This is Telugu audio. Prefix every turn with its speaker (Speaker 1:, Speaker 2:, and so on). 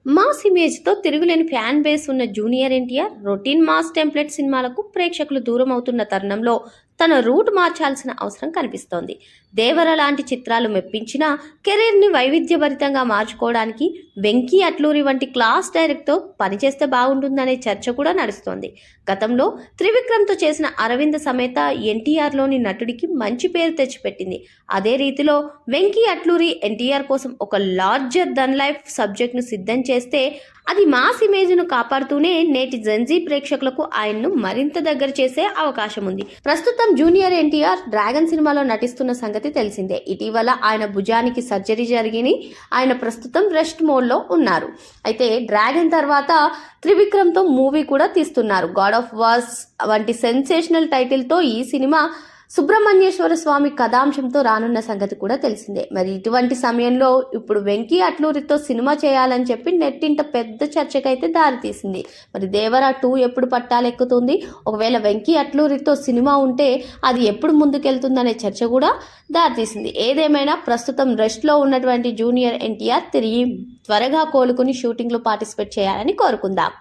Speaker 1: మాస్ ఇమేజ్తో తిరుగులేని ఫ్యాన్ బేస్ ఉన్న junior NTR routine mass template సినిమాలకు ప్రేక్షకులు దూరం అవుతున్న తరుణంలో తన రూట్ మార్చాల్సిన అవసరం కనిపిస్తోంది. దేవర లాంటి చిత్రాలు మెప్పించినా కెరీర్ని వైవిధ్యభరితంగా మార్చుకోవడానికి వెంకీ అట్లూరి వంటి క్లాస్ డైరెక్ట్తో పనిచేస్తే బాగుంటుందనే చర్చ కూడా నడుస్తోంది. గతంలో త్రివిక్రమ్తో చేసిన అరవింద సమేత ఎన్టీఆర్లోని నటుడికి మంచి పేరు తెచ్చిపెట్టింది. అదే రీతిలో వెంకీ అట్లూరి ఎన్టీఆర్ కోసం ఒక లార్జర్ దన్ లైఫ్ సబ్జెక్ట్ను సిద్ధం చేస్తే అది మాస్ ఇమేజ్ను కాపాడుతూనే నేటి జెన్జీ ప్రేక్షకులకు ఆయన్ను మరింత దగ్గర చేసే అవకాశం ఉంది. ప్రస్తుతం జూనియర్ ఎన్టీఆర్ డ్రాగన్ సినిమాలో నటిస్తున్న సంగతి తెలిసిందే. ఇటీవల ఆయన భుజానికి సర్జరీ జరిగి ఆయన ప్రస్తుతం రెస్ట్ మోడ్లో ఉన్నారు. అయితే డ్రాగన్ తర్వాత త్రివిక్రమ్తో మూవీ కూడా తీస్తున్నారు. గాడ్ ఆఫ్ వార్స్ వంటి సెన్సేషనల్ టైటిల్తో ఈ సినిమా సుబ్రహ్మణ్యేశ్వర స్వామి కథాంశంతో రానున్న సంగతి కూడా తెలిసిందే. మరి ఇటువంటి సమయంలో ఇప్పుడు వెంకీ అట్లూరితో సినిమా చేయాలని చెప్పి నెట్టింట పెద్ద చర్చకైతే దారితీసింది. మరి దేవర 2 ఎప్పుడు పట్టాలెక్కుతుంది, ఒకవేళ వెంకీ అట్లూరితో సినిమా ఉంటే అది ఎప్పుడు ముందుకెళ్తుందనే చర్చ కూడా దారితీసింది. ఏదేమైనా ప్రస్తుతం రెస్ట్లో ఉన్నటువంటి జూనియర్ ఎన్టీఆర్ తిరిగి త్వరగా కోలుకుని షూటింగ్లో పార్టిసిపేట్ చేయాలని కోరుకుందాం.